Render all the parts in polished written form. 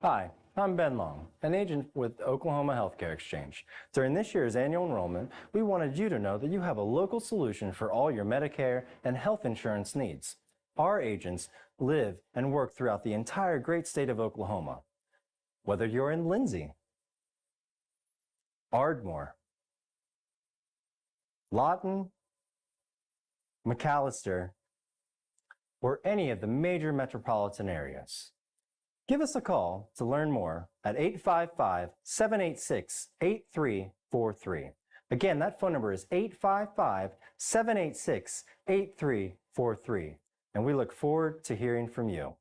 Hi, I'm Ben Long, an agent with Oklahoma Healthcare Exchange. During this year's annual enrollment, we wanted you to know that you have a local solution for all your Medicare and health insurance needs. Our agents live and work throughout the entire great state of Oklahoma. Whether you're in Lindsay, Ardmore, Lawton, McAllister, or any of the major metropolitan areas. Give us a call to learn more at 855-786-8343. Again, that phone number is 855-786-8343. And we look forward to hearing from you.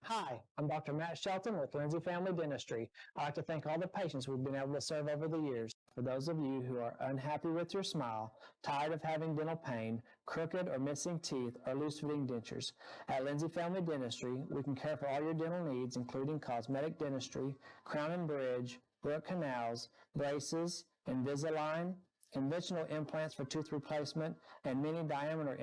Hi, I'm Dr. Matt Shelton with Lindsay Family Dentistry. I'd like to thank all the patients we've been able to serve over the years. For those of you who are unhappy with your smile, tired of having dental pain, crooked or missing teeth, or loose-fitting dentures, at Lindsay Family Dentistry, we can care for all your dental needs, including cosmetic dentistry, crown and bridge, root canals, braces, Invisalign, conventional implants for tooth replacement, and mini diameter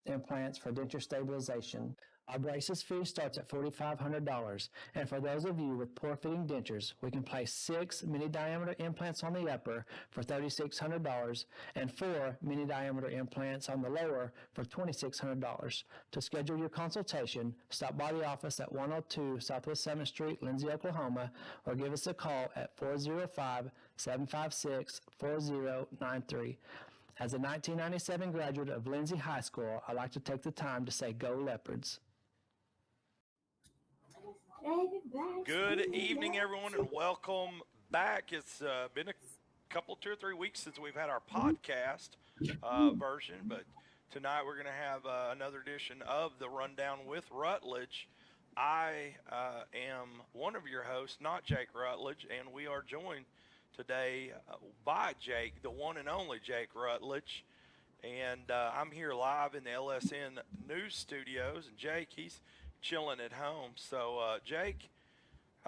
implants for denture stabilization. Our braces fee starts at $4,500, and for those of you with poor-fitting dentures, we can place 6 mini-diameter implants on the upper for $3,600 and 4 mini-diameter implants on the lower for $2,600. To schedule your consultation, stop by the office at 102 Southwest 7th Street, Lindsay, Oklahoma, or give us a call at 405-756-4093. As a 1997 graduate of Lindsay High School, I'd like to take the time to say go Leopards. Good evening, everyone, and welcome back. It's been a couple, 2 or 3 weeks since we've had our podcast version, but tonight we're going to have another edition of the Rundown with Rutledge. I am one of your hosts, not Jake Rutledge, and we are joined today by Jake, the one and only Jake Rutledge. And I'm here live in the LSN News Studios, and Jake, he's chilling at home. So, Jake,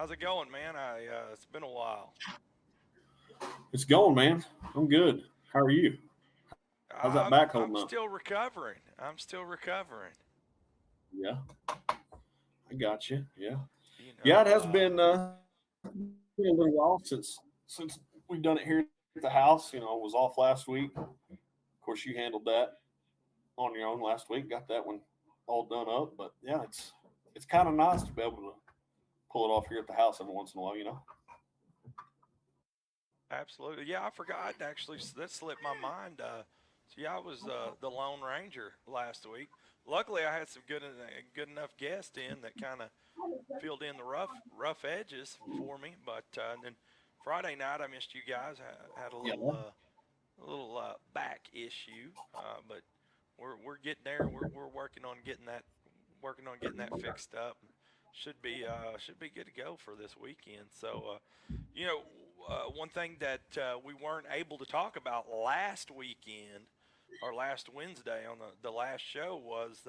How's it going, man? It's been a while. It's going, man. I'm good. How are you? How's that back I'm holding up? still recovering. I'm still recovering. Yeah, I got you. Yeah, You yeah. It know, has been a little while since we've done it here at the house. You know, I was off last week. Of course, you handled that on your own last week. Got that one all done up. But yeah, it's kind of nice to be able to pull it off here at the house every once in a while. You know. absolutely. Yeah, I forgot actually. That slipped my mind. So yeah, I was the Lone Ranger last week. Luckily, I had some good enough guests in that kind of filled in the rough edges for me. But and then Friday night, I missed you guys. Had Yeah. a little back issue, but we're getting there. We're working on getting that fixed up. Should be good to go for this weekend. So you know, one thing that we weren't able to talk about last weekend or last Wednesday on the last show was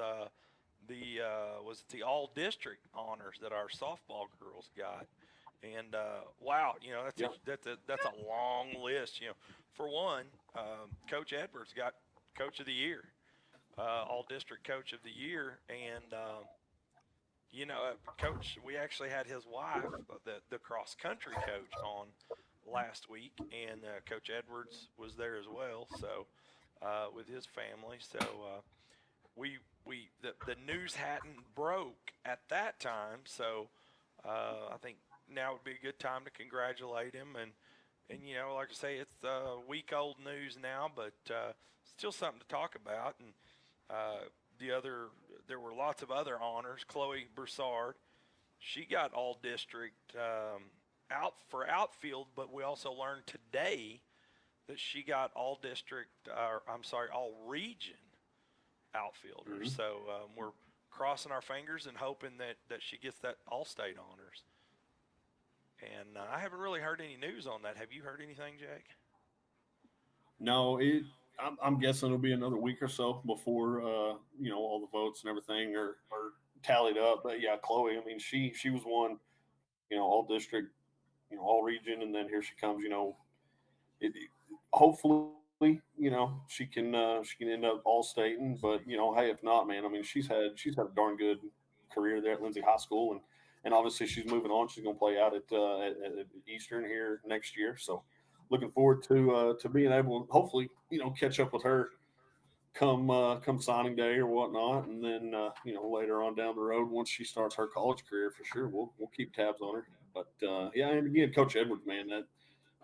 the all district honors that our softball girls got. And wow, you know Yeah. that's a long list. You know, for one, Coach Edwards got Coach of the Year, All District Coach of the Year, and you know, Coach, we actually had his wife, the cross country coach, on last week, and Coach Edwards was there as well. So with his family, so the news hadn't broke at that time, so I think now would be a good time to congratulate him and you know, like I say, it's week old news now, but still something to talk about. And uh, there were lots of other honors. Chloe Broussard, she got all district out for outfield, but we also learned today that she got all district, I'm sorry, all region outfielder. Mhm. So we're crossing our fingers and hoping that she gets that all state honors. And I haven't really heard any news on that. Have you heard anything, Jake? No, I'm guessing it'll be another week or so before you know all the votes and everything are tallied up. But yeah, Chloe, I mean, she was one, you know, all district, you know, all region, and then here she comes. You know, hopefully, you know, she can end up all stating. But you know, hey, if not, man, I mean, she's had a darn good career there at Lindsay High School, and obviously she's moving on. She's going to play out at Eastern here next year. So looking forward to being able to hopefully, you know, catch up with her come signing day or whatnot, and then you know, later on down the road once she starts her college career, for sure we'll keep tabs on her. But yeah, and again, Coach Edwards, man, that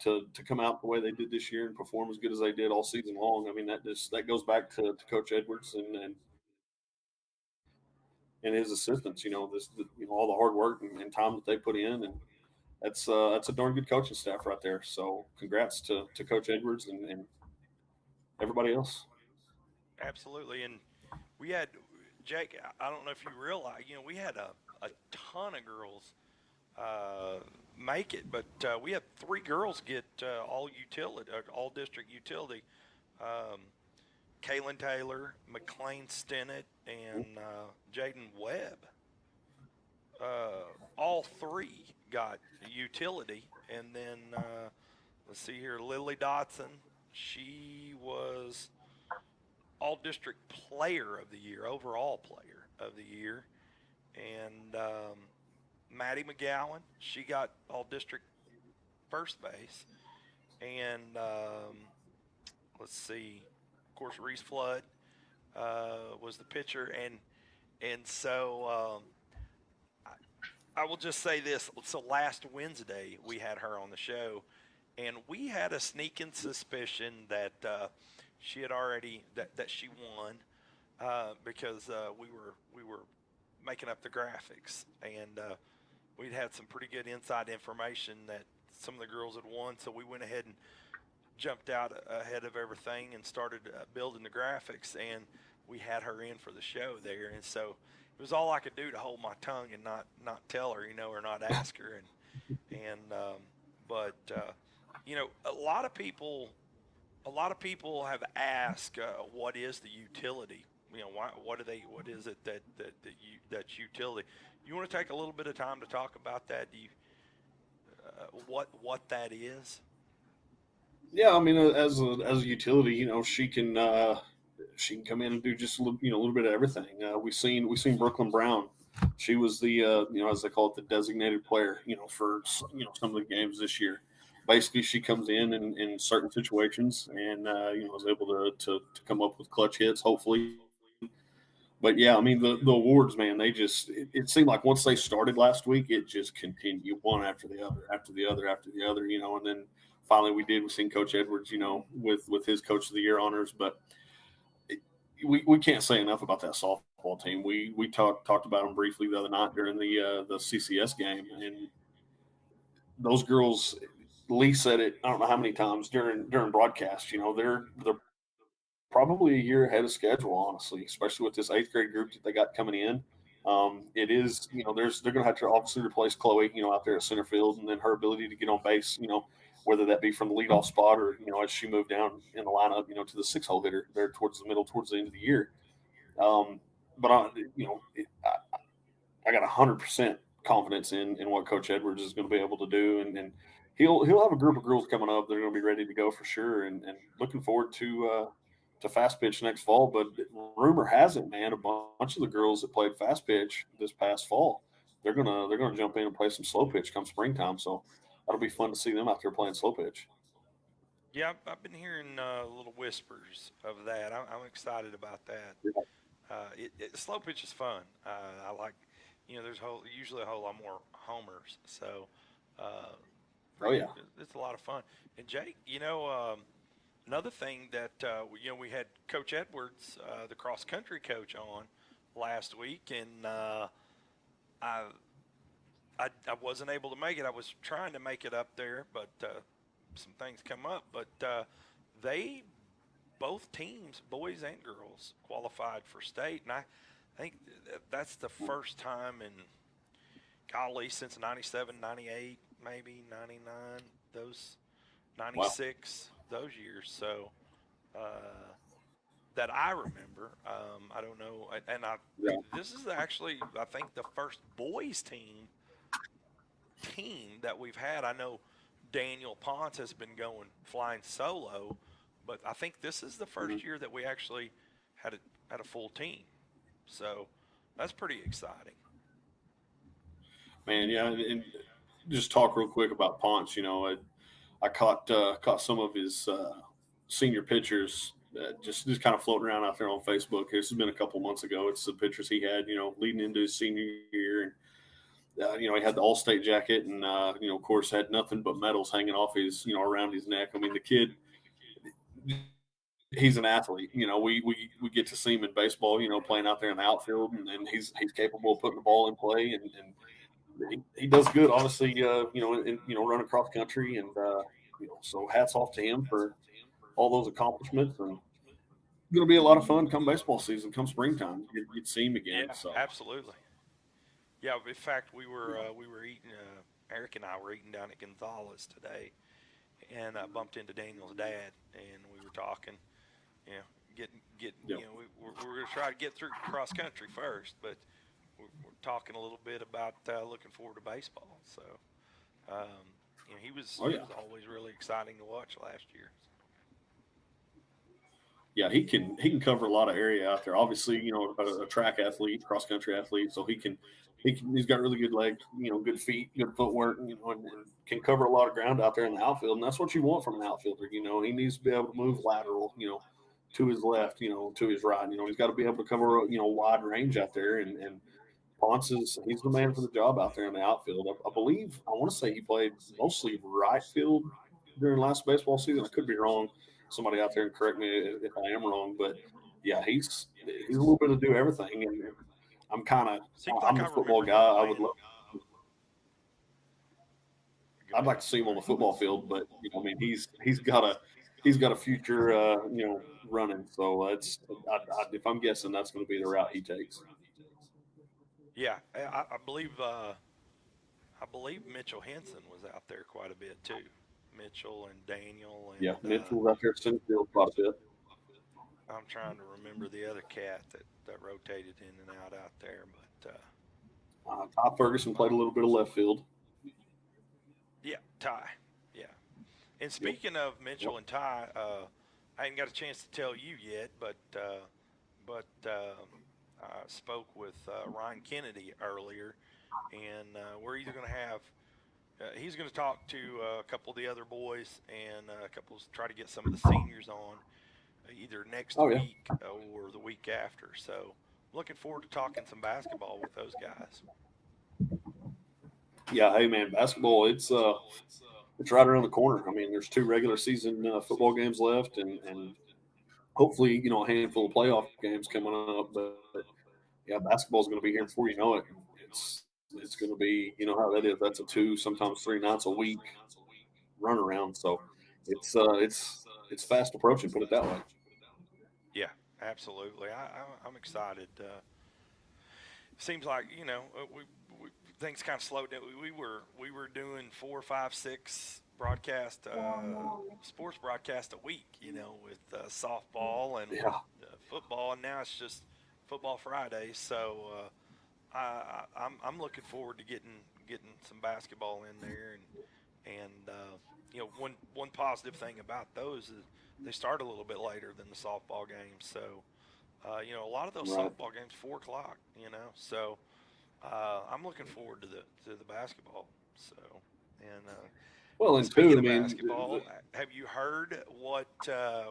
to come out the way they did this year and perform as good as they did all season long. I mean, that goes back to Coach Edwards and his assistants. You know, you know, all the hard work and time that they put in, and that's a darn good coaching staff right there. So congrats to Coach Edwards and everybody else. Absolutely. And we had Jake. I don't know if you realize, you know, we had a ton of girls make it, but we had three girls get all utility, all district utility. Um, Kaylin Taylor, McLean Stennett, and Jaden Webb. All three got utility, and then let's see here, Lily Dotson. She was all district player of the year, overall player of the year, and Maddie McGowan. She got all district first base, and let's see, of course Reese Flood was the pitcher, and so I will just say this. So last Wednesday we had her on the show, and we had a sneaking suspicion that she had already that she won because we were making up the graphics, and we'd had some pretty good inside information that some of the girls had won. So we went ahead and jumped out ahead of everything and started building the graphics, and we had her in for the show there, and so it was all I could do to hold my tongue and not tell her, you know, or not ask her, and but you know, a lot of people have asked what is the utility, you know, what is it that's utility. You want to take a little bit of time to talk about that? what that is? Yeah, I mean, as a utility, she can come in and do just a little bit of everything. We seen Brooklyn Brown. She was the as they call it, the designated player, for some of the games this year. Basically, she comes in certain situations and is able to come up with clutch hits, hopefully. But yeah, I mean the awards, man, it seemed like once they started last week, it just continued one after the other, after the other, after the other, and then finally we seen Coach Edwards, with his Coach of the Year honors. But we can't say enough about that softball team. We talked about them briefly the other night during the CCS game, and those girls. Lee said it. I don't know how many times during broadcast. They're probably a year ahead of schedule, honestly, especially with this eighth grade group that they got coming in. It is, they're going to have to obviously replace Chloe, out there at center field, and then her ability to get on base, whether that be from the leadoff spot or, as she moved down in the lineup, to the 6-hole hitter there towards the middle, towards the end of the year. But I got 100% confidence in what Coach Edwards is going to be able to do, and he'll have a group of girls coming up that are going to be ready to go for sure, and looking forward to fast pitch next fall. But rumor has it, man, a bunch of the girls that played fast pitch this past fall, they're gonna jump in and play some slow pitch come springtime. So that'll be fun to see them out there playing slow pitch. Yeah, I've been hearing little whispers of that. I'm excited about that. Yeah. Slow pitch is fun. I like, there's usually a whole lot more homers, so Oh yeah, it's a lot of fun. And Jake, another thing that we had Coach Edwards, the cross country coach, on last week, and I wasn't able to make it. I was trying to make it up there, but some things come up. But they both teams, boys and girls, qualified for state, and I think that's the first time in golly since 97, 98, maybe 99, those 96, those years. So that I remember. I don't know, and yeah. this is actually, I think, the first boys team that we've had. I know Daniel Ponce has been going flying solo, but I think this is the first year that we actually had a full team. So that's pretty exciting. Man, yeah, and just talk real quick about Ponce. I caught some of his senior pictures just kind of floating around out there on Facebook. This has been a couple months ago. It's the pictures he had, leading into his senior year, and he had the All-State jacket, and of course, had nothing but medals hanging off his, around his neck. I mean, the kid, he's an athlete. We get to see him in baseball, playing out there in the outfield, and he's capable of putting the ball in play, and he does good, honestly. Run across country, and so hats off to him for all those accomplishments, and going to be a lot of fun come baseball season, come springtime. You'd see him again. Yeah, so absolutely. Yeah, in fact, we were eating. Eric and I were eating down at Gonzalez today, and I bumped into Daniel's dad, and we were talking. Get. Yep. We're going to try to get through cross country first, but we're talking a little bit about looking forward to baseball. So, he was always really exciting to watch last year. Yeah, he can cover a lot of area out there. Obviously, a track athlete, cross country athlete, so he's got really good legs, good feet, good footwork, and can cover a lot of ground out there in the outfield. And that's what you want from an outfielder. He needs to be able to move lateral, to his left, to his right. He's got to be able to cover a wide range out there. And Ponce he's the man for the job out there in the outfield. I believe, I want to say he played mostly right field during last baseball season. I could be wrong. Somebody out there and correct me if I am wrong, but yeah, he's a little bit of do everything, and I'm the football guy. I'd like to see him on the football field, but he's got a future running. So if I'm guessing, that's going to be the route he takes. Yeah, I believe Mitchell Henson was out there quite a bit too. Mitchell and Daniel. And, Mitchell's out there at center field quite a bit. I'm trying to remember the other cat that rotated in and out there, but Ty Ferguson played a little bit of left field. Yeah, Ty. Yeah. And speaking of Mitchell and Ty, I ain't got a chance to tell you yet, but I spoke with Ryan Kennedy earlier, and we're either going to have he's going to talk to a couple of the other boys and try to get some of the seniors on either next week or the week after. So looking forward to talking some basketball with those guys. Yeah, hey man, basketball, it's right around the corner. I mean, there's 2 regular season football games left, and hopefully, a handful of playoff games coming up. But yeah, basketball is going to be here before you know it. It's going to be, how that is. That's a 2, sometimes 3 nights a week run around. So it's fast approaching. Put it that way. Yeah, absolutely. I'm excited. Seems like we things kind of slowed down. We were doing 4, 5, 6 broadcast sports broadcast a week, with softball and football, and now it's just football Friday. So I'm looking forward to getting some basketball in there, and one positive thing about those is they start a little bit later than the softball games. So a lot of those softball games 4 o'clock. So I'm looking forward to the basketball. So and speaking of basketball, have you heard what the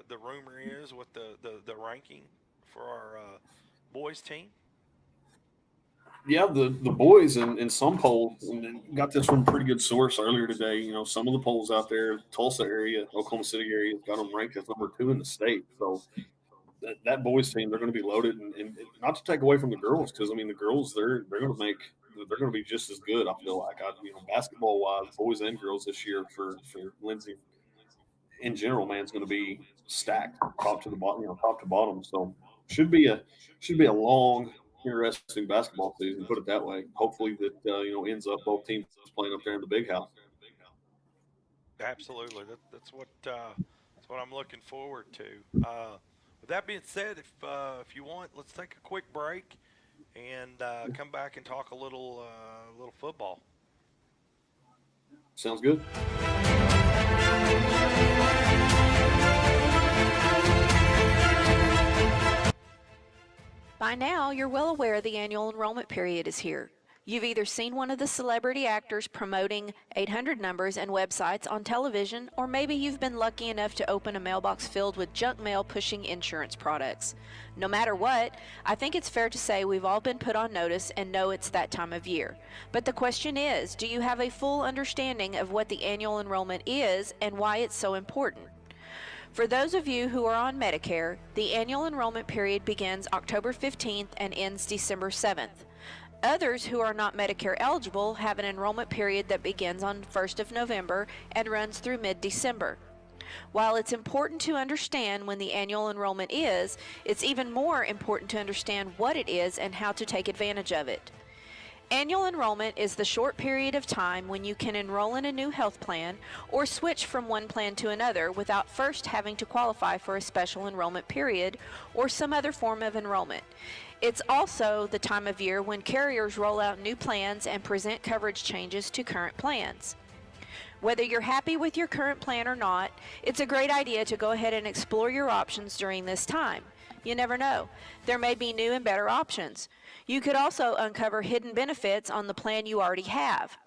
rumor is? What the ranking for our boys team? Yeah, the boys in some polls, and got this from a pretty good source earlier today. Some of the polls out there, Tulsa area, Oklahoma City area, got them ranked as number 2 in the state. So that boys team, they're going to be loaded, and not to take away from the girls, because I mean the girls they're going to be just as good. I feel like basketball wise, boys and girls this year for Lindsay in general, man, it's going to be stacked top to bottom. So should be a long, interesting basketball season. Put it that way. Hopefully that ends up both teams playing up there in the big house. Absolutely, that's what I'm looking forward to. With that being said, if you want, let's take a quick break and come back and talk a little football. Sounds good. By now, you're well aware the annual enrollment period is here. You've either seen one of the celebrity actors promoting 800 numbers and websites on television, or maybe you've been lucky enough to open a mailbox filled with junk mail pushing insurance products. No matter what, I think it's fair to say we've all been put on notice and know it's that time of year. But the question is, do you have a full understanding of what the annual enrollment is and why it's so important? For those of you who are on Medicare, the annual enrollment period begins October 15th and ends December 7th. Others who are not Medicare eligible have an enrollment period that begins on 1st of November and runs through mid-December. While it's important to understand when the annual enrollment is, it's even more important to understand what it is and how to take advantage of it. Annual enrollment is the short period of time when you can enroll in a new health plan or switch from one plan to another without first having to qualify for a special enrollment period or some other form of enrollment. It's also the time of year when carriers roll out new plans and present coverage changes to current plans. Whether you're happy with your current plan or not, it's a great idea to go ahead and explore your options during this time. You never know. There may be new and better options. You could also uncover hidden benefits on the plan you already have.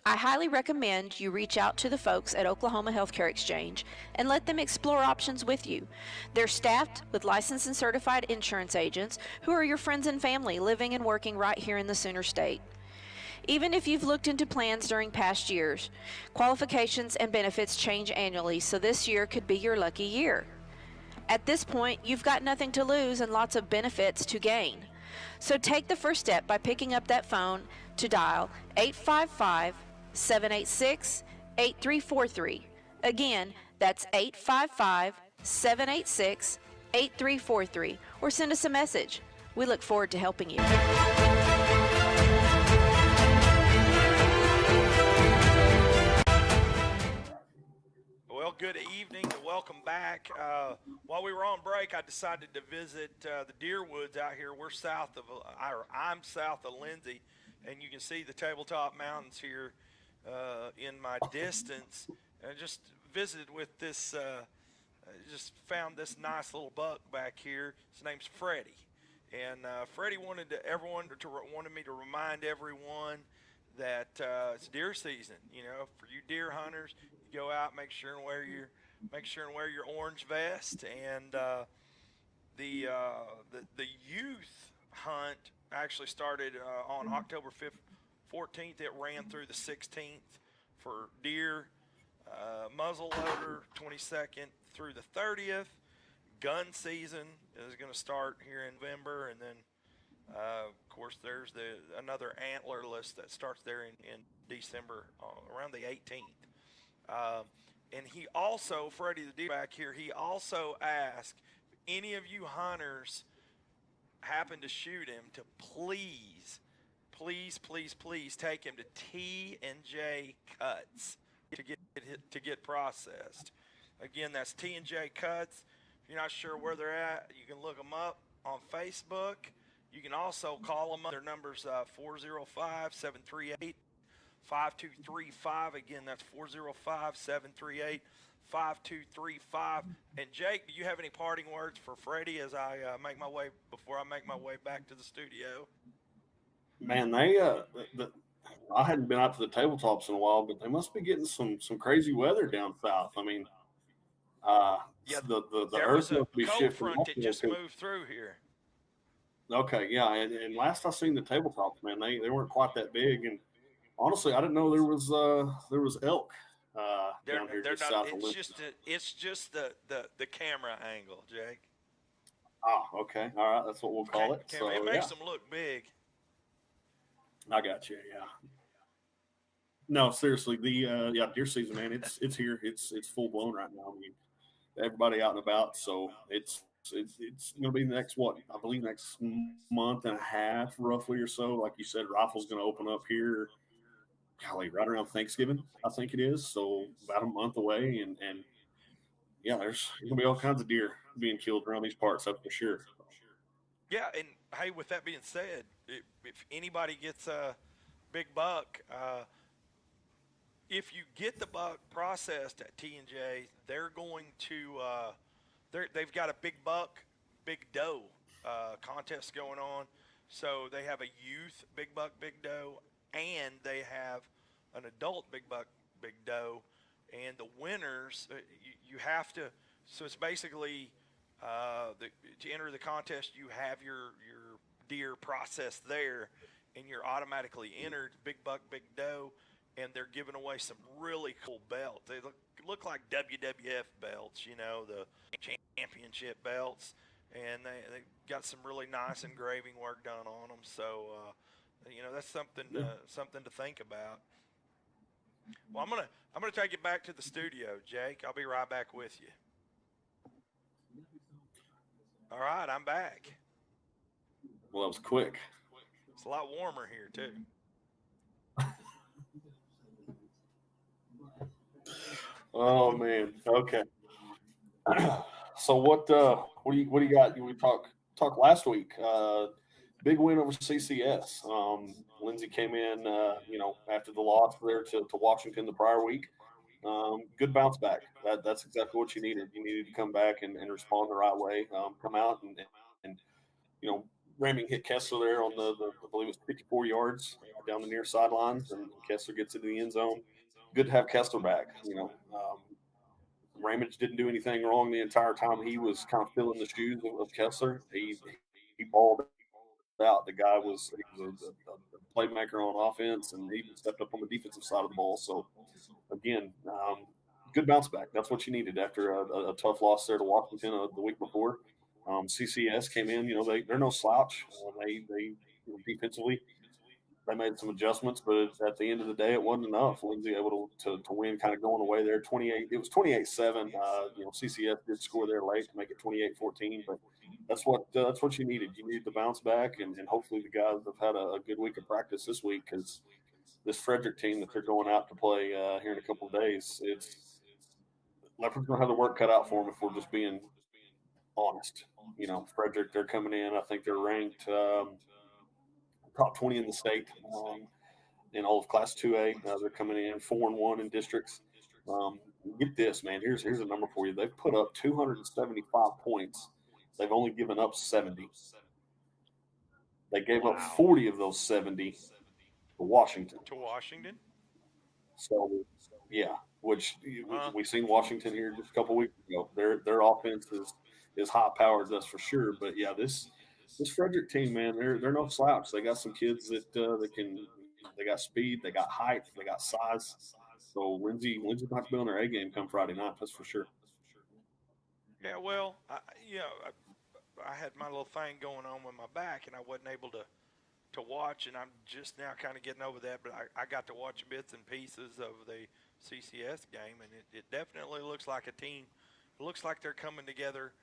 I highly recommend you reach out to the folks at Oklahoma Healthcare Exchange and let them explore options with you. They're staffed with licensed and certified insurance agents who are your friends and family living and working right here in the Sooner State. Even if you've looked into plans during past years, qualifications and benefits change annually, so this year could be your lucky year. At this point, you've got nothing to lose and lots of benefits to gain. So take the first step by picking up that phone to dial 855-786-8343. Again, that's 855-786-8343, or send us a message. We look forward to helping you. Well, good evening and welcome back. While we were on break, I decided to visit the Deerwoods out here. I'm south of Lindsay, and you can see the Tabletop Mountains here in my distance. I just visited with this. Just found this nice little buck back here. His name's Freddie, and Freddie wanted me to remind everyone that it's deer season. You know, for you deer hunters, you go out, make sure and wear your orange vest. And the youth hunt actually started on October 5th, 14th. It ran through the 16th for deer. Muzzleloader 22nd through the 30th. Gun season is going to start here in November, and then of course there's another antler list that starts there in December around the 18th. And he also, Freddie the deer back here, he also asked any of you hunters happen to shoot him to please take him to T&J Cuts to get processed. Again, that's T&J Cuts. If you're not sure where they're at, you can look them up on Facebook. You can also call them up. Their number's 405-738-5235. Again, that's 405-738-5235. And Jake, do you have any parting words for Freddie as I make my way back to the studio? Man, I hadn't been out to the tabletops in a while, but they must be getting some crazy weather down south. I mean, the there earth was a must be cold shifting. front that just moved through here. Okay, yeah, and last I seen the tabletops, man, they weren't quite that big, and honestly, I didn't know there was elk down here just south of Lincoln. It's just the camera angle, Jake. Ah, okay, all right, that's what we'll call it. So, it makes them look big. I got you. Yeah. No, seriously, the deer season, man, it's here. It's full blown right now. I mean, everybody out and about. So it's going to be the next I believe next month and a half, roughly or so. Like you said, rifle's going to open up here, right around Thanksgiving, I think it is. So about a month away, and yeah, there's going to be all kinds of deer being killed around these parts, that's for sure. Yeah, and hey, with that being said, if anybody gets a big buck, if you get the buck processed at T&J, they're going to they've got a big buck, big doe contest going on. So they have a youth big buck, big doe, and they have an adult big buck, big doe. And the winners, you have to. So it's basically to enter the contest, you have your deer processed there, and you're automatically entered big buck, big doe. And they're giving away some really cool belts. They look like WWF belts, you know, the championship belts, and they got some really nice engraving work done on them. So, that's something to think about. Well, I'm gonna take it back to the studio, Jake. I'll be right back with you. All right, I'm back. Well, that was quick. It's a lot warmer here too. Oh man. Okay. So what do you got? We talked last week. Big win over CCS. Lindsay came in, after the loss there to Washington the prior week. Good bounce back. That's exactly what you needed. You needed to come back and respond the right way. Come out and Raming hit Kessler there on the I believe it was 54 yards down the near sidelines, and Kessler gets into the end zone. Good to have Kessler back. Ramage didn't do anything wrong the entire time he was kind of filling the shoes of Kessler. He balled out. The guy was a playmaker on offense, and he even stepped up on the defensive side of the ball. So again, good bounce back. That's what you needed after a tough loss there to Washington the week before. CCS came in. They're no slouch. They defensively. They made some adjustments, but at the end of the day, it wasn't enough. Lindsay able to win, kind of going away there. 28. It was 28-7. CCS did score there late to make it 28-14, but that's what you needed. You needed to bounce back, and hopefully the guys have had a good week of practice this week, because this Frederick team that they're going out to play here in a couple of days, Leopard's going to have the work cut out for them if we're just being honest. Frederick, they're coming in. I think they're ranked top 20 in the state in all of Class 2A. They're coming in 4-1 in districts. Get this, man. Here's a number for you. They've put up 275 points. They've only given up 70. They gave up 40 of those 70 to Washington. So, yeah, which we seen Washington here just a couple weeks ago. Their offense is high powered, that's for sure. But yeah, this Frederick team, man, they're no slouch. They got some kids that they got speed, they got height, they got size. So Lindsay's going to have to be on their A game come Friday night, that's for sure. Yeah, well, I had my little thing going on with my back, and I wasn't able to watch, and I'm just now kind of getting over that. But I got to watch bits and pieces of the CCS game, and it definitely looks like a team. It looks like they're coming together.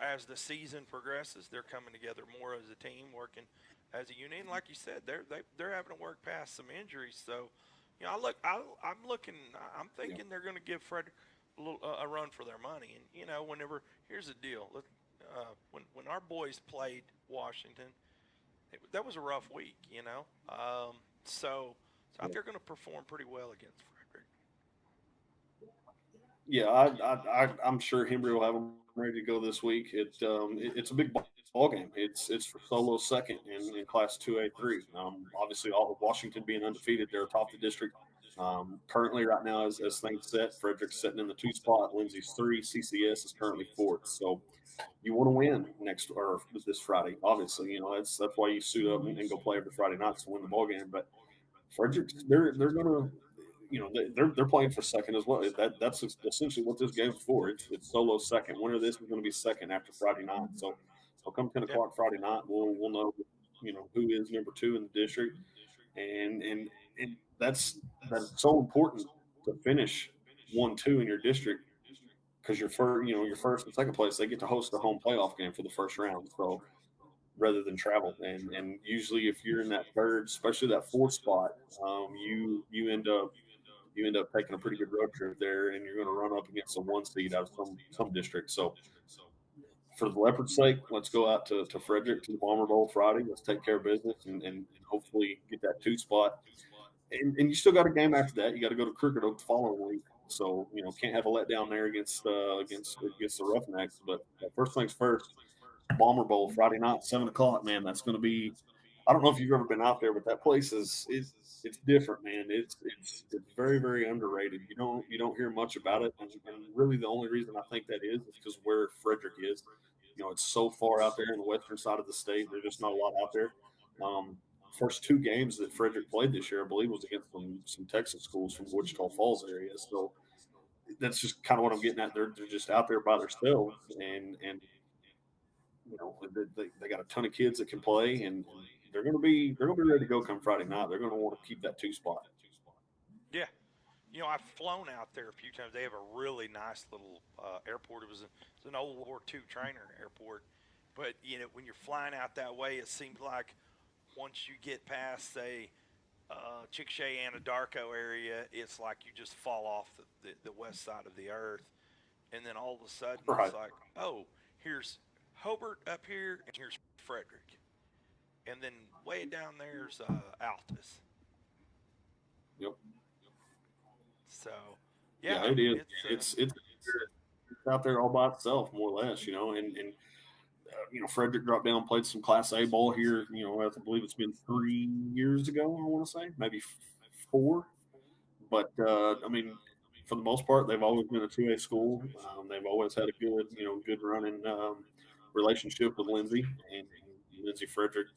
As the season progresses, they're coming together more as a team, working as a unit. And like you said, they're having to work past some injuries. So, I'm thinking they're going to give Frederick a run for their money. And here's the deal. When our boys played Washington, that was a rough week. So I think they're going to perform pretty well against Frederick. Yeah, I'm sure Hembry will have them ready to go this week. It's a big ball game. It's for solo second in Class 2A3. Obviously, all of Washington being undefeated, they're atop the district. Currently, right now, as things set, Frederick's sitting in the 2 spot. Lindsay's 3. CCS is currently 4th. So you want to win this Friday. Obviously, that's why you suit up and go play every Friday night to win the ball game. But Frederick's they're going to. They're playing for second as well. That's essentially what this game's for. It's solo second. Winner of this is going to be second after Friday night. So come 10 o'clock Friday night, we'll know who is number 2 in the district, and that's so important to finish 1-2 in your district, because your first and second place, they get to host a home playoff game for the first round. So rather than travel, and usually if you're in that third, especially that 4th spot, you end up taking a pretty good road trip there, and you're going to run up against a 1 seed out of some district. So for the Leopard's sake, let's go out to Frederick, to the Bomber Bowl Friday. Let's take care of business and hopefully get that 2 spot. And you still got a game after that. You got to go to Crooked Oak the following week. So, can't have a letdown there against the Roughnecks. But first things first, Bomber Bowl Friday night, 7 o'clock, man. That's going to be, I don't know if you've ever been out there, but that place it's different, man. It's very, very underrated. You don't hear much about it, and really the only reason I think that is because where Frederick is. It's so far out there in the western side of the state. There's just not a lot out there. First 2 games that Frederick played this year, I believe, was against some Texas schools from Wichita Falls area. So that's just kind of what I'm getting at. They're just out there by themselves, and they got a ton of kids that can play, and they're going to be ready to go come Friday night. They're going to want to keep that 2 spot. Yeah. I've flown out there a few times. They have a really nice little airport. It's an old World War II trainer airport. But, when you're flying out that way, it seems like once you get past, say, Chickasha, Anadarko area, it's like you just fall off the west side of the earth. And then all of a sudden, It's like, oh, here's Hobart up here, and here's Frederick. And then way down there's Altus. Yep. So, yeah, it is. It's out there all by itself, more or less, and Frederick dropped down, played some Class A ball here. I believe it's been 3 years ago. I want to say maybe 4, but for the most part, they've always been a 2A school. They've always had a good running relationship with Lindsay, and Lindsay Frederick.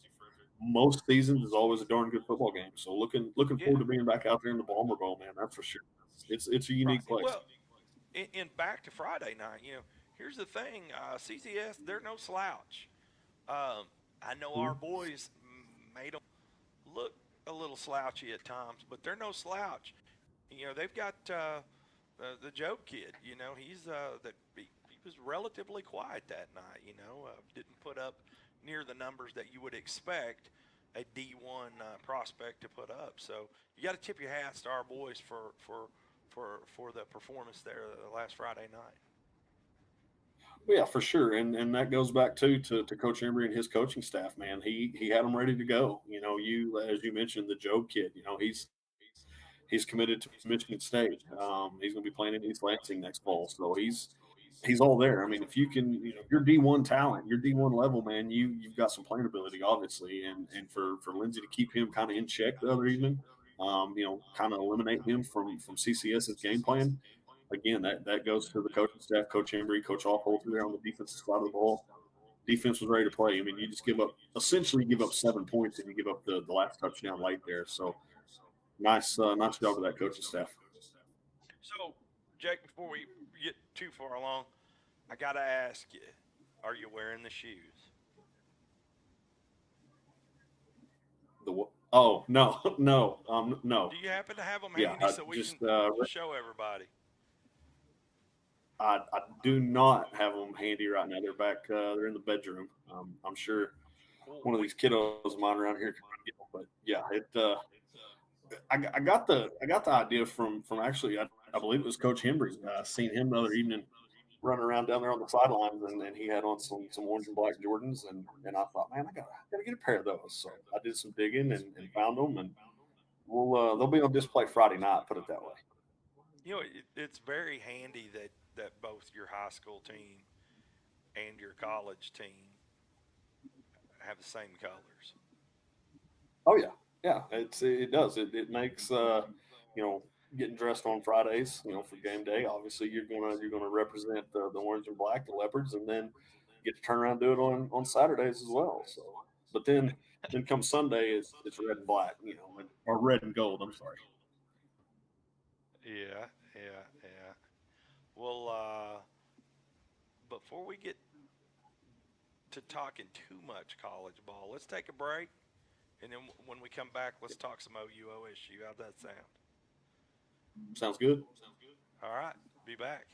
Most seasons is always a darn good football game. So looking forward to being back out there in the Bomber Bowl, man. That's for sure. It's a unique place. Well, and back to Friday night, here's the thing, CCS, they're no slouch. I know our boys made them look a little slouchy at times, but they're no slouch. They've got the Joe kid. He was relatively quiet that night. Didn't put up near the numbers that you would expect a D1 prospect to put up. So you got to tip your hats to our boys for the performance there last Friday night. Well, yeah, for sure, and that goes back to Coach Embry and his coaching staff. Man, he had them ready to go. You know, you as you mentioned, the Joe kid. You know, he's committed to Michigan State. He's going to be playing in East Lansing next fall, so he's all there. I mean, if you can, you know, your D1 talent, your D1 level, man, you've got some playing ability, obviously, and for Lindsey to keep him kind of in check the other evening, you know, kind of eliminate him from CCS's game plan. Again, that goes to the coaching staff, Coach Embry, Coach Allholter there on the defensive side of the ball. Defense was ready to play. I mean, you just essentially give up 7 points, and you give up the last touchdown late there. So nice job of that coaching staff. So, Jake, before we get too far along, I got to ask you, are you wearing the shoes? Oh no no. Do you happen to have them Yeah, handy so we can show everybody? I do not have them handy right now. They're back. They're in the bedroom. I'm sure Cool. one of these kiddos of mine around here can get them. But yeah, I got the idea from actually I believe it was Coach Hembry. Seen him the other evening running around down there on the sidelines, and he had on some orange and black Jordans, and I thought, man, I gotta get a pair of those. So I did some digging and found them, and they'll be on display Friday night. Put it that way. You know, it's very handy that both your high school team and your college team have the same colors. Oh yeah. It does. It makes you know, getting dressed on Fridays, you know, for game day. Obviously, you're gonna represent the orange and black, the leopards, and then get to turn around and do it on Saturdays as well. So, but then come Sunday, it's red and black, you know, or red and gold. I'm sorry. Yeah. Well, before we get to talking too much college ball, let's take a break, and then when we come back, let's talk some OU OSU. How'd that sound? Sounds good. All right, be back.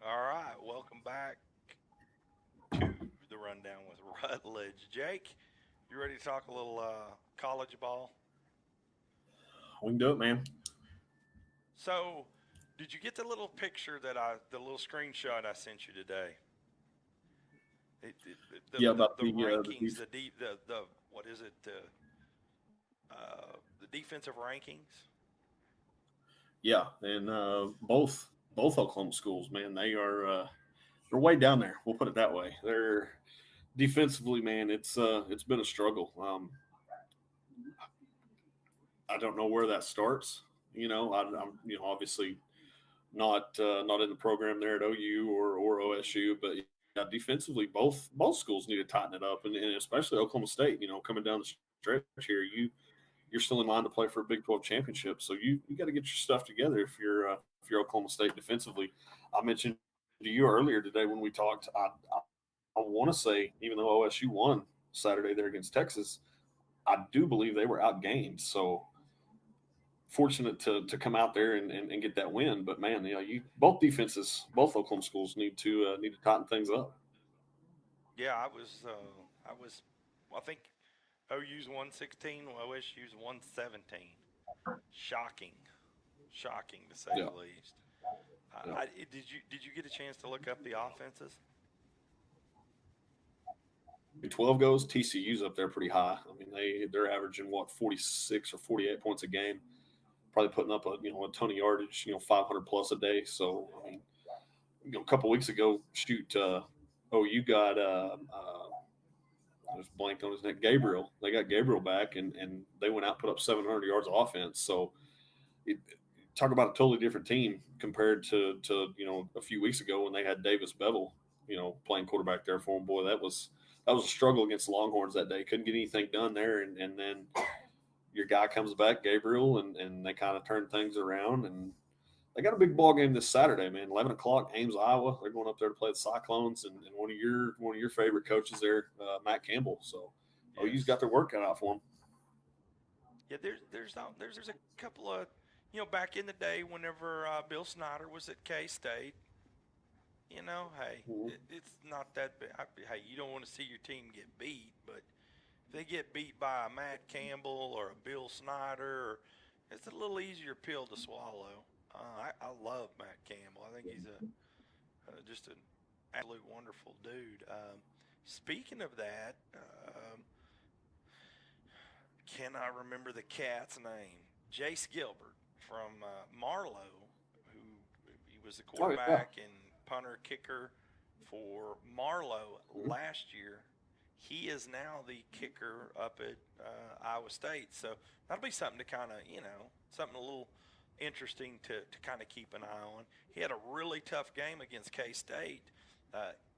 All right, welcome back to the rundown with Rutledge. Jake, you ready to talk a little college ball? We can do it, man. So, did you get the little picture the little screenshot I sent you today? Yeah, about The rankings, the the what is it? The defensive rankings. yeah, and both Oklahoma schools, man, they're way down there. We'll put it that way. They're defensively, man. It's been a struggle. I don't know where that starts. I'm obviously not in the program there at OU or OSU, but yeah, defensively, both schools need to tighten it up, and especially Oklahoma State. Coming down the stretch here, you're still in line to play for a Big 12 championship, so you got to get your stuff together if you're Oklahoma State defensively. I mentioned to you earlier today when we talked. I want to say even though OSU won Saturday there against Texas, I do believe they were outgained. So fortunate to come out there and get that win. But man, you both defenses, both Oklahoma schools need to tighten things up. Yeah, I think OU's 116, OSU's 117. Shocking, shocking to say Yeah. the least. Yeah. Did you get a chance to look up the offenses? Big 12 goes, TCU's up there pretty high. I mean, they're averaging 46 or 48 points a game, probably putting up a ton of yardage, 500 plus a day. So I mean, a couple weeks ago, OU got I just blanked on his name, Gabriel. They got Gabriel back, and they went out and put up 700 yards of offense. So it, talk about a totally different team compared to a few weeks ago when they had Davis Bevel, playing quarterback there for them. Boy, that was a struggle against the Longhorns that day. Couldn't get anything done there, and then your guy comes back, Gabriel, and they kind of turn things around. And they got a big ball game this Saturday, man. 11 o'clock, Ames, Iowa. They're going up there to play the Cyclones, and one of your favorite coaches there, Matt Campbell. So OU's Yes. got their work cut out for them. Yeah, there's a couple of back in the day whenever Bill Snyder was at K State. Hey, Mhm. it's not that bad. Hey, you don't want to see your team get beat, but if they get beat by a Matt Campbell or a Bill Snyder, it's a little easier pill to swallow. I love Matt Campbell. I think he's just an absolute wonderful dude. Speaking of that, cannot remember the cat's name. Jace Gilbert from Marlowe, who he was the Oh yeah, quarterback and punter kicker for Marlowe last year. He is now the kicker up at Iowa State. So that'll be something to kind of, something a little interesting to kind of keep an eye on. He had a really tough game against K State,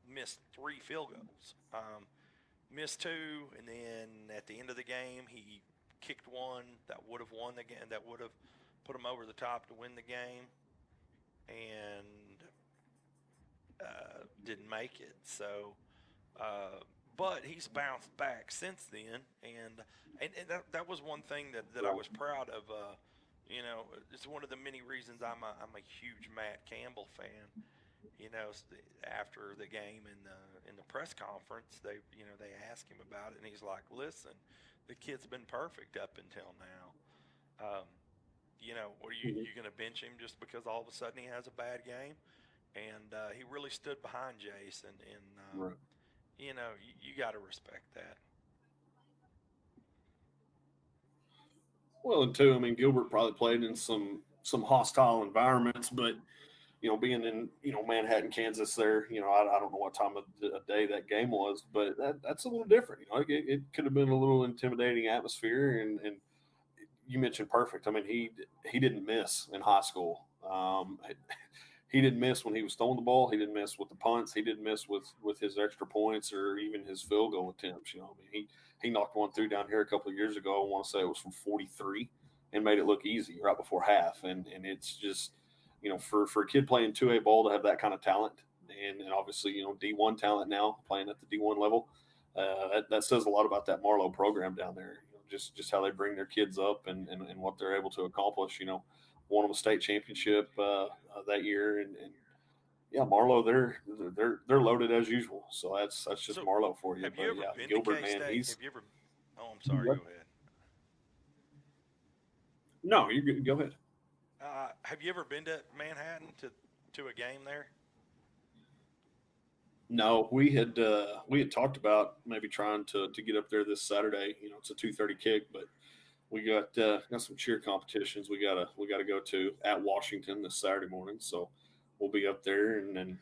missed 3 field goals. Missed 2, and then at the end of the game, he kicked one that would have won the game, that would have put him over the top to win the game, and didn't make it. So, but he's bounced back since then, and that was one thing that I was proud of. It's one of the many reasons I'm a huge Matt Campbell fan. After the game in the press conference, they asked him about it, and he's like, "Listen, the kid's been perfect up until now. Are you going to bench him just because all of a sudden he has a bad game?" And he really stood behind Jason, and right. you got to respect that. Well, and two, I mean, Gilbert probably played in some hostile environments, but being in Manhattan, Kansas, there, I don't know what time of the day that game was, but that's a little different. It could have been a little intimidating atmosphere, and you mentioned perfect. I mean, he didn't miss in high school. He didn't miss when he was throwing the ball. He didn't miss with the punts. He didn't miss with his extra points or even his field goal attempts. I mean, he knocked one through down here a couple of years ago. I want to say it was from 43 and made it look easy right before half. And it's just, for a kid playing 2A ball to have that kind of talent, and obviously, D1 talent now playing at the D1 level, that says a lot about that Marlowe program down there. Just how they bring their kids up and what they're able to accomplish. Won them a state championship that year, and Yeah, Marlowe, they're loaded as usual. So that's just So, Marlowe for you. have you But ever yeah, been to Gilbert, K man, State? he's Have you ever? Oh, I'm sorry. Go ahead. no, you're good. Go ahead. Have you ever been to Manhattan to a game there? No, we had talked about maybe trying to get up there this Saturday. It's a 2:30 kick, but we got some cheer competitions we gotta go to at Washington this Saturday morning. So we'll be up there and then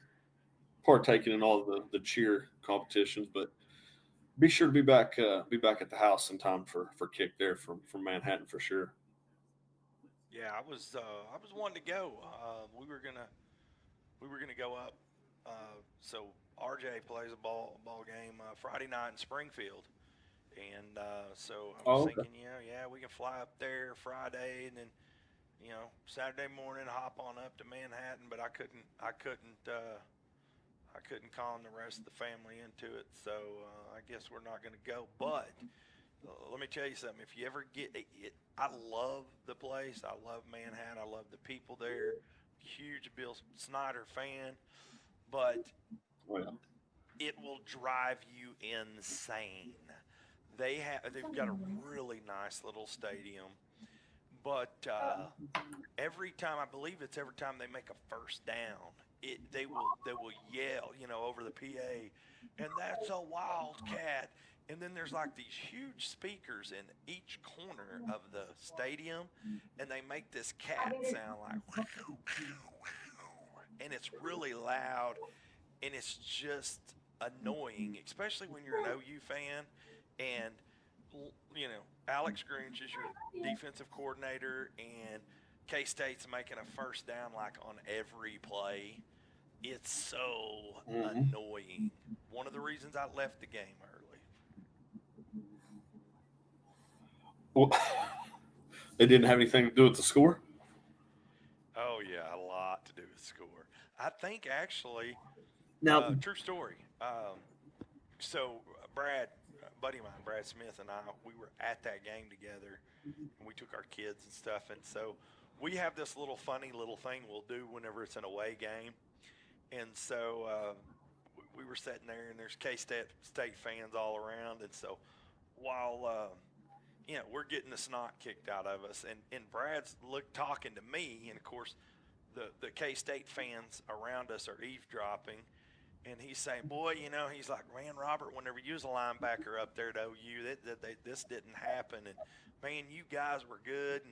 partaking in all the cheer competitions. But be sure to be back at the house in time for kick there from Manhattan for sure. Yeah, I was wanting to go. We were gonna go up. So RJ plays a ball game Friday night in Springfield, and so I was Oh, okay. thinking, yeah, we can fly up there Friday, and then Saturday morning hop on up to Manhattan. But I couldn't con the rest of the family into it, so I guess we're not going to go. But let me tell you something. If you ever get it, I love the place. I love Manhattan. I love the people there. Huge Bill Snyder fan, but Oh, yeah. it will drive you insane. They've got a really nice little stadium, but every time, I believe it's every time they make a first down, they will yell, over the PA, and that's a wildcat. And then there's like these huge speakers in each corner of the stadium, and they make this cat sound like, wow, wow, wow, and it's really loud, and it's just annoying, especially when you're an OU fan, and Alex Grinch is your defensive coordinator, and K State's making a first down like on every play. It's so Hmm. annoying. One of the reasons I left the game early. Well, it didn't have anything to do with the score. Oh yeah, a lot to do with score. I think actually, Now, true story. So Brad, a buddy of mine, Brad Smith, and I, we were at that game together, and we took our kids and stuff, and so we have this little funny little thing we'll do whenever it's an away game, and so we were sitting there, and there's K State fans all around, and so while we're getting the snot kicked out of us, and Brad's talking to me, and of course the K State fans around us are eavesdropping, and he's saying, boy, he's like, man, Robert, whenever you was a linebacker up there at OU, this didn't happen, and man, you guys were good,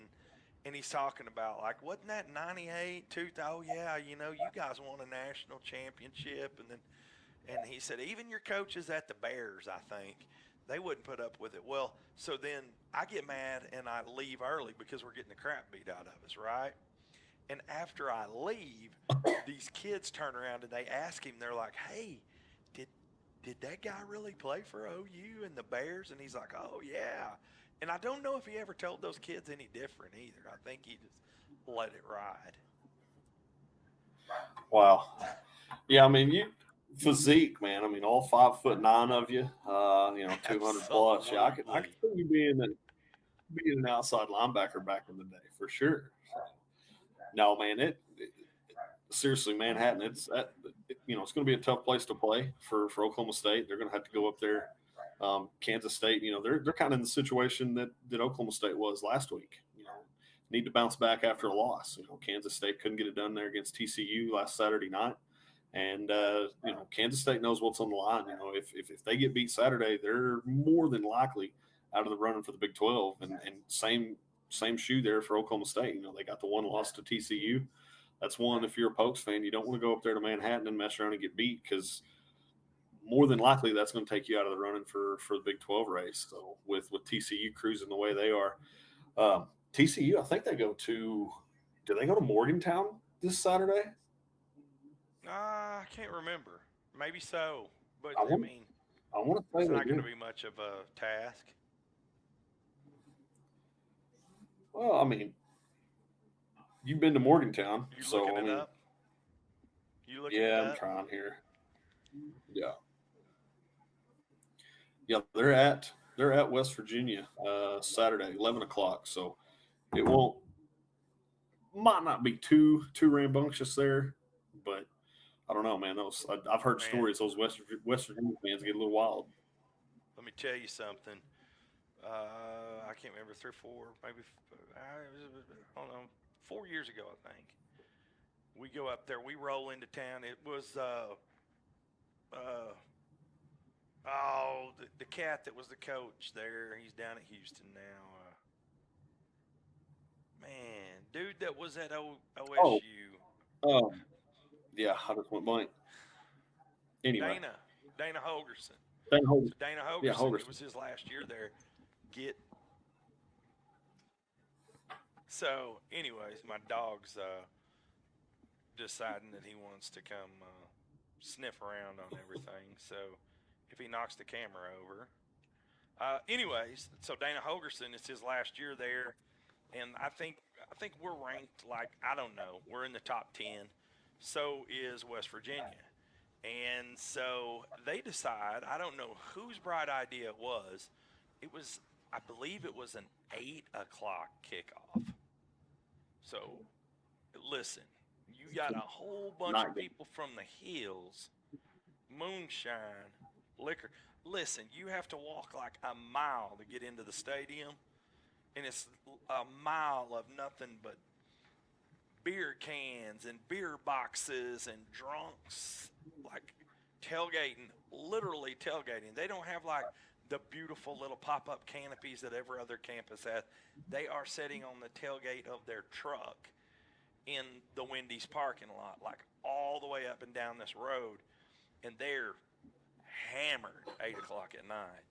and he's talking about like, wasn't that 98, 2000? Oh yeah, you guys won a national championship, and he said even your coaches at the Bears, I think, they wouldn't put up with it. Well, so then I get mad and I leave early because we're getting the crap beat out of us, right? And after I leave, these kids turn around and they ask him, they're like, hey, did did that guy really play for OU and the Bears? And he's like, oh yeah. And I don't know if he ever told those kids any different either. I think he just let it ride. wow. Yeah, I mean, you physique, man. I mean, all 5'9" of you, 200 plus. Yeah, I could Absolutely. see you being an outside linebacker back in the day for sure. No, man, it seriously, Manhattan. It's going to be a tough place to play for Oklahoma State. They're going to have to go up there. Kansas State, they're kind of in the situation that Oklahoma State was last week. Need to bounce back after a loss. Kansas State couldn't get it done there against TCU last Saturday night, and Kansas State knows what's on the line. If they get beat Saturday, they're more than likely out of the running for the Big 12. And same shoe there for Oklahoma State. They got the one loss to TCU. That's one. If you're a Pokes fan, you don't want to go up there to Manhattan and mess around and get beat, because more than likely that's going to take you out of the running for the Big 12 race. So with TCU cruising the way they are, TCU, I think do they go to Morgantown this Saturday? I can't remember. Maybe so. But, I I want mean, I want to say it's they not going to do. be much of a task. Well, I mean, you've been to Morgantown, You so looking I it mean, up? You looking it yeah, I'm up? trying here. Yeah, yeah, they're at West Virginia Saturday, 11 o'clock. So it might not be too rambunctious there, but I don't know, man. I've heard Man, stories. Those West Virginia fans get a little wild. let me tell you something. I can't remember 3 or 4, maybe I don't know, 4 years ago, I think. We go up there. We roll into town. It was the cat that was the coach there. He's down at Houston now. Man, dude, that was at OSU. Yeah, I just went blank. Anyway, Dana Holgerson. Dana Holgerson. So Dana Holgerson, Yeah, Holgerson. It was his last year there. So, anyways, my dog's deciding that he wants to come sniff around on everything. So, if he knocks the camera over. Anyways, so Dana Holgerson, it's his last year there, and I think we're ranked like, I don't know, we're in the top 10. So is West Virginia. And so they decide, I don't know whose bright idea it was. I believe it was an 8 o'clock kickoff. So, listen, you got a whole bunch of people from the hills, moonshine, liquor. Listen, you have to walk like a mile to get into the stadium, and it's a mile of nothing but beer cans and beer boxes and drunks, like tailgating, literally tailgating. They don't have like the beautiful little pop-up canopies that every other campus has. They are sitting on the tailgate of their truck in the Wendy's parking lot, like all the way up and down this road, and they're hammered 8 o'clock at night.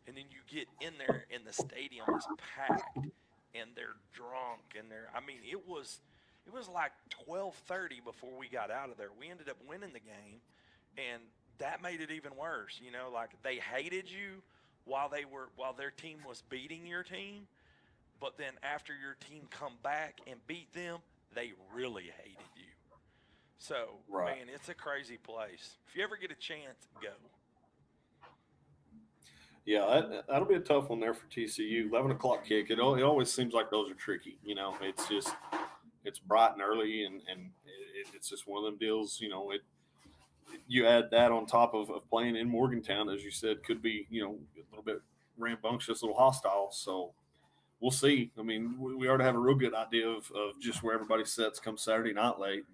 And then you get in there and the stadium is packed and they're drunk and it was like 12:30 before we got out of there. We ended up winning the game, and that made it even worse. Like they hated you while their team was beating your team, but then after your team come back and beat them, they really hated you. So, right. Man, it's a crazy place. If you ever get a chance, go. Yeah, that'll be a tough one there for TCU. 11 o'clock kick. It always seems like those are tricky. It's bright and early, and it's just one of them deals. You add that on top of playing in Morgantown, as you said, could be a little bit rambunctious, a little hostile. So we'll see. I mean, we already have a real good idea of just where everybody sits come Saturday night late.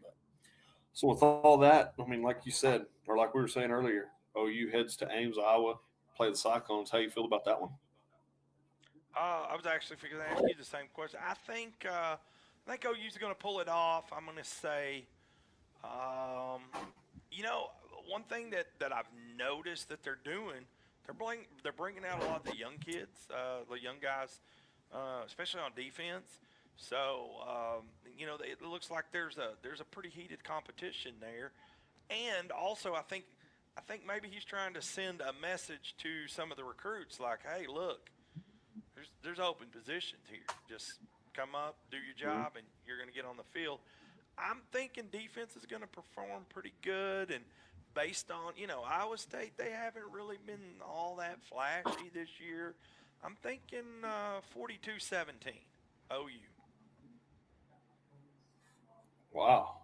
So with all that, I mean, like you said, or like we were saying earlier, OU heads to Ames, Iowa, play the Cyclones. How you feel about that one? I was actually going to ask you the same question. I think OU's going to pull it off. I'm going to say, one thing that I've noticed that they're doing, they're bringing out a lot of the young kids, the young guys, especially on defense. So it looks like there's a pretty heated competition there, and also I think maybe he's trying to send a message to some of the recruits, like, hey, look, there's open positions here. Just come up, do your job, and you're going to get on the field. I'm thinking defense is going to perform pretty good, and based on Iowa State, they haven't really been all that flashy this year. I'm thinking 42-17 OU. Wow,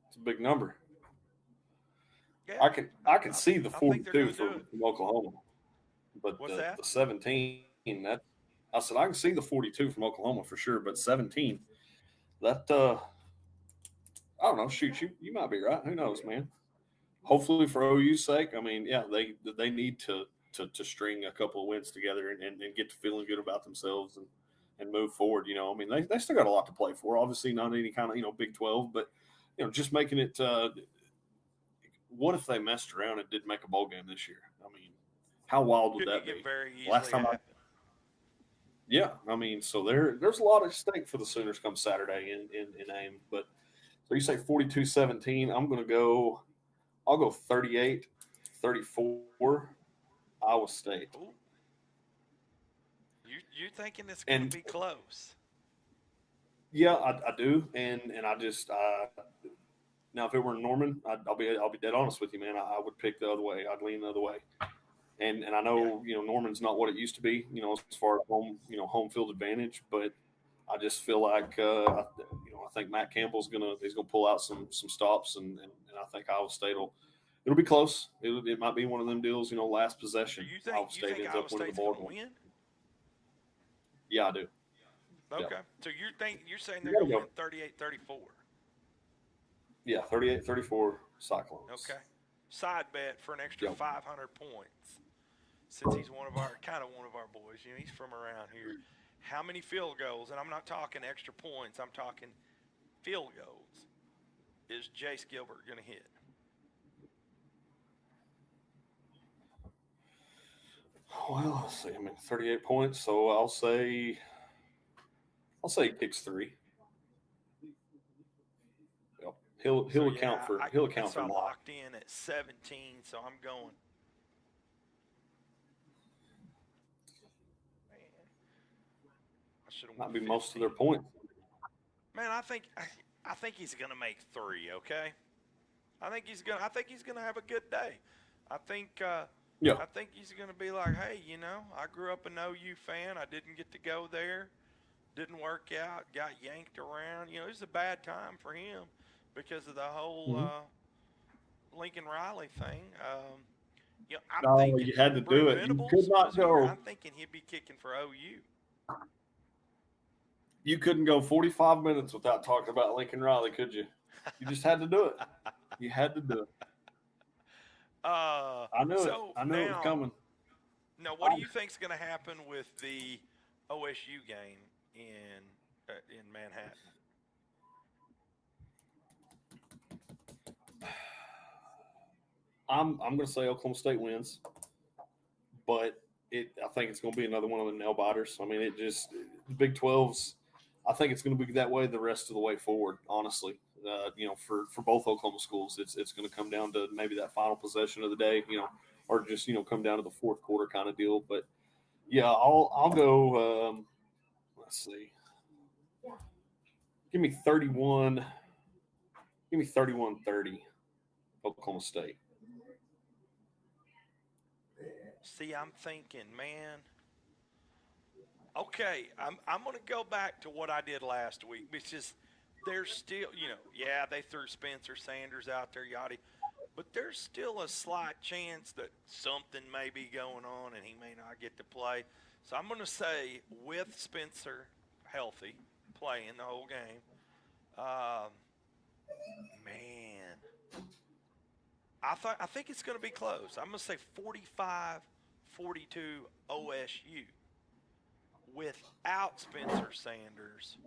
it's a big number. Yeah. I can see the 42 from Oklahoma, but the 17, I said I can see the 42 from Oklahoma for sure, but 17, that I don't know. Shoot, you might be right. Who knows, man? Hopefully for OU's sake. I mean, yeah, they need to string a couple of wins together and get to feeling good about themselves and move forward. I mean, they still got a lot to play for. Obviously, not any kind of Big 12, but just making it. What if they messed around and did make a bowl game this year? I mean, how wild would that be? Very easily Last time happen. Yeah, I mean, so there's a lot at stake for the Sooners come Saturday in Ames. But so you say 42-17. I'll go 38-34 Iowa State. Ooh. You're thinking it's going to be close? Yeah, I do, and I just now if it were Norman, I'll be dead honest with you, man. I would pick the other way. I'd lean the other way. And I know Norman's not what it used to be, as far as home field advantage, but I just feel like I I think Matt Campbell's gonna pull out some stops, and I think Iowa State it'll be close. It might be one of them deals, last possession. So Iowa State ends Iowa up winning the State's board. going to win? Yeah, I do. Okay. Yeah. So you're saying they're going to win 38-34. Yeah, 38-34 Cyclones. Okay. Side bet for an extra 500 points. Since he's one of our boys, he's from around here. How many field goals, and I'm not talking extra points, I'm talking field goals, is Jace Gilbert going to hit? Well, let's see. 38 points, so I'll say he kicks 3. Yep. He'll account for I locked in at 17, so I'm going. Might be most of their points. Man, I think he's gonna make 3. Okay, I think he's gonna have a good day. I think he's gonna be like, hey, I grew up an OU fan. I didn't get to go there, didn't work out, got yanked around. It was a bad time for him because of the whole Lincoln Riley thing. I'm thinking you had to do it. You could not go. I'm thinking he'd be kicking for OU. You couldn't go 45 minutes without talking about Lincoln Riley, could you? You just had to do it. You had to do it. I knew it. I knew it was coming. Now, what do you think's going to happen with the OSU game in Manhattan? I'm going to say Oklahoma State wins, but I think it's going to be another one of the nail biters. The Big 12's. I think it's going to be that way the rest of the way forward. Honestly, for both Oklahoma schools, it's going to come down to maybe that final possession of the day, or just come down to the fourth quarter kind of deal. But yeah, I'll go. Let's see. Give me 31. Give me 31-30. Oklahoma State. See, I'm thinking, man. Okay, I'm going to go back to what I did last week, because there's still, they threw Spencer Sanders out there, yada, but there's still a slight chance that something may be going on and he may not get to play. So I'm going to say, with Spencer healthy, playing the whole game, man, I think it's going to be close. I'm going to say 45-42 OSU. Without Spencer Sanders,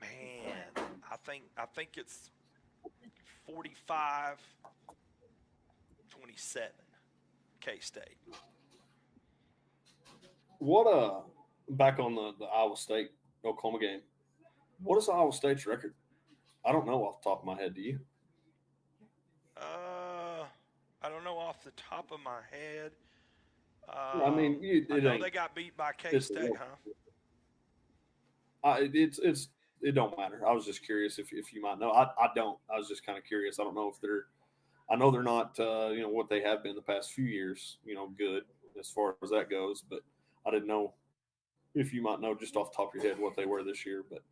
man, I think it's 45-27 K-State. What back on the Iowa State Oklahoma game? What is Iowa State's record? I don't know off the top of my head. Do you? I don't know off the top of my head. I know they got beat by K-State, huh? It don't matter. I was just curious if you might know. I don't. I was just kind of curious. I don't know if they're. I know they're not. What they have been the past few years. Good as far as that goes. But I didn't know if you might know just off the top of your head what they were this year. But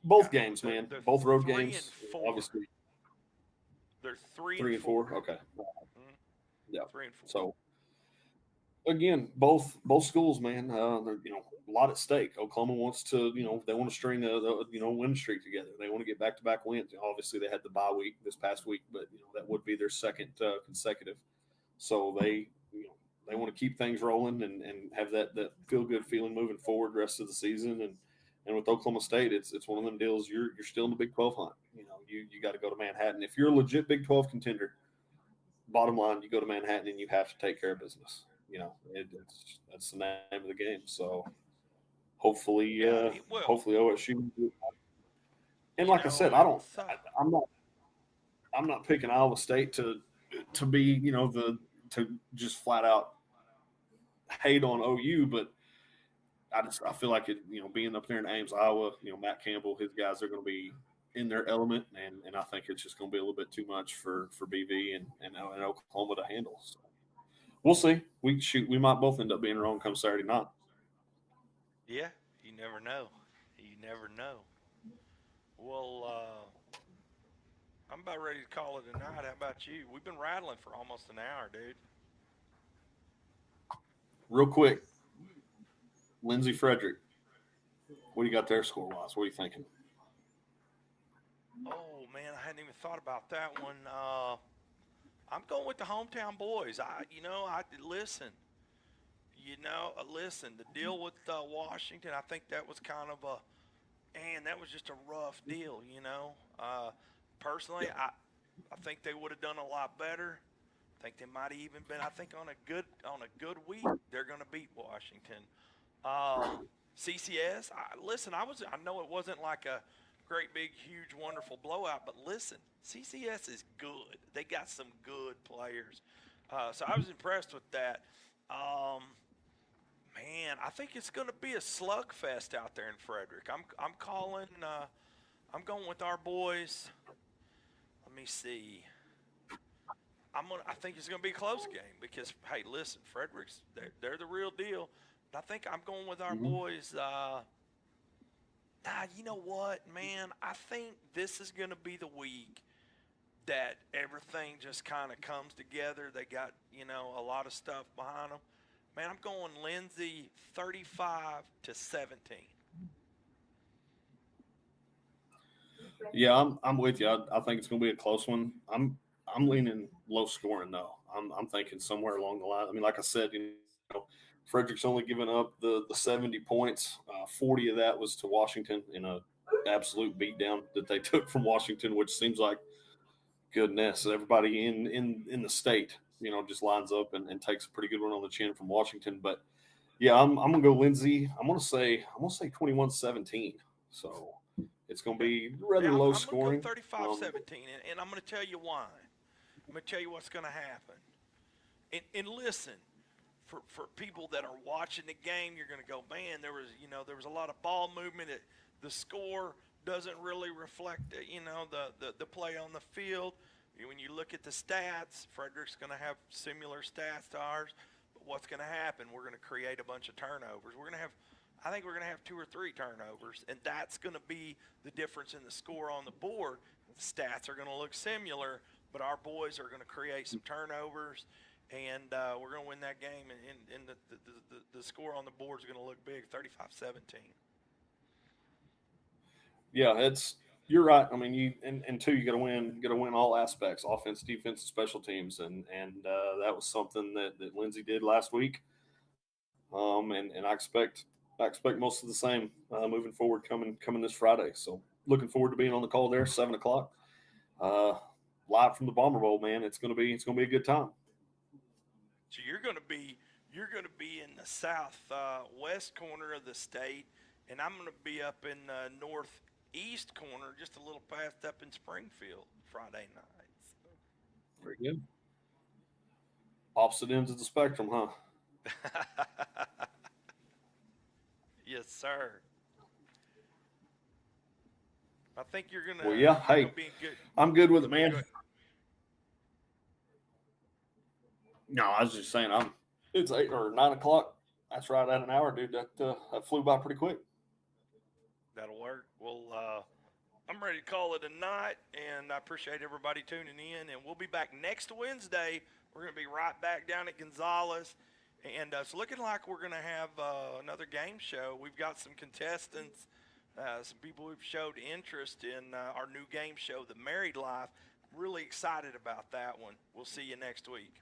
both games, man. Both road games. Obviously. They're 3 and 4. Okay. Mm-hmm. Yeah. 3 and 4. So. Again, both schools, man. They're a lot at stake. Oklahoma wants to, they want to string the win streak together. They want to get back-to-back wins. Obviously, they had the bye week this past week, but that would be their second consecutive. So they want to keep things rolling and have that feel good feeling moving forward the rest of the season. And with Oklahoma State, it's one of them deals. You're still in the Big 12 hunt. You got to go to Manhattan if you're a legit Big 12 contender. Bottom line, you go to Manhattan and you have to take care of business. That's the name of the game. So hopefully OSU. And like I said, I'm not picking Iowa State to be to just flat out hate on OU, but I feel like it being up there in Ames, Iowa, Matt Campbell, his guys are going to be in their element, and I think it's just going to be a little bit too much for BV and Oklahoma to handle. So. We'll see. We might both end up being wrong come Saturday night. Yeah, you never know. You never know. Well, I'm about ready to call it a night. How about you? We've been rattling for almost an hour, dude. Real quick, Lindsey Frederick. What do you got there score wise? What are you thinking? Oh man, I hadn't even thought about that one. I'm going with the hometown boys. I listen. Listen. The deal with Washington, I think that was kind of that was just a rough deal. Personally, Yeah. I think they would have done a lot better. I think they might have even been. I think on a good week, they're going to beat Washington. CCS. I know it wasn't like a great big huge wonderful blowout, but listen, CCS is good. They got some good players, so I was impressed with that. Um, Man, I think it's going to be a slugfest out there in Frederick. I'm calling. I'm going with our boys. Let me see. I think it's going to be a close game because hey, listen, Frederick's they're the real deal. But I think I'm going with our boys. You know what, man? I think this is going to be the week that everything just kind of comes together. They got a lot of stuff behind them. Man, I'm going Lindsey 35-17. Yeah, I'm with you. I think it's going to be a close one. I'm leaning low scoring though. I'm thinking somewhere along the line. I mean, like I said, Frederick's only given up the 70 points. 40 of that was to Washington in a absolute beatdown that they took from Washington, which seems like goodness, everybody in the state, just lines up and takes a pretty good one on the chin from Washington. But yeah, I'm gonna go Lindsey. I'm gonna say 21-17. So it's gonna be rather Yeah, low I'm going to go scoring. 35-17, and I'm going to tell you why. I'm going to tell you what's going to happen. And listen, for people that are watching the game, you're going to go, man, there was a lot of ball movement. The score doesn't really reflect the play on the field. When you look at the stats, Frederick's going to have similar stats to ours. But what's going to happen? We're going to create a bunch of turnovers. I think we're going to have 2 or 3 turnovers, and that's going to be the difference in the score on the board. The stats are going to look similar, but our boys are going to create some turnovers, and we're going to win that game, and the score on the board is going to look big, 35-17. Yeah, you're right. I mean, and two, you got to win all aspects: offense, defense, and special teams, and that was something that Lindsey did last week. And I expect most of the same moving forward coming this Friday. So looking forward to being on the call there, 7:00, live from the Bomber Bowl. Man, it's gonna be a good time. So you're going to be in the south west corner of the state, and I'm going to be up in the northeast corner, just a little past up in Springfield Friday night. So. Very good. Opposite ends of the spectrum, huh? Yes, sir. I think you're gonna. Well, yeah. Hey, be good. I'm good with it, man. Good. No, I was just saying, it's 8 or 9 o'clock. That's right at an hour, dude. That flew by pretty quick. That'll work. Well, I'm ready to call it a night, and I appreciate everybody tuning in. And we'll be back next Wednesday. We're going to be right back down at Gonzales. And it's looking like we're going to have another game show. We've got some contestants, some people who've showed interest in our new game show, The Married Life. Really excited about that one. We'll see you next week.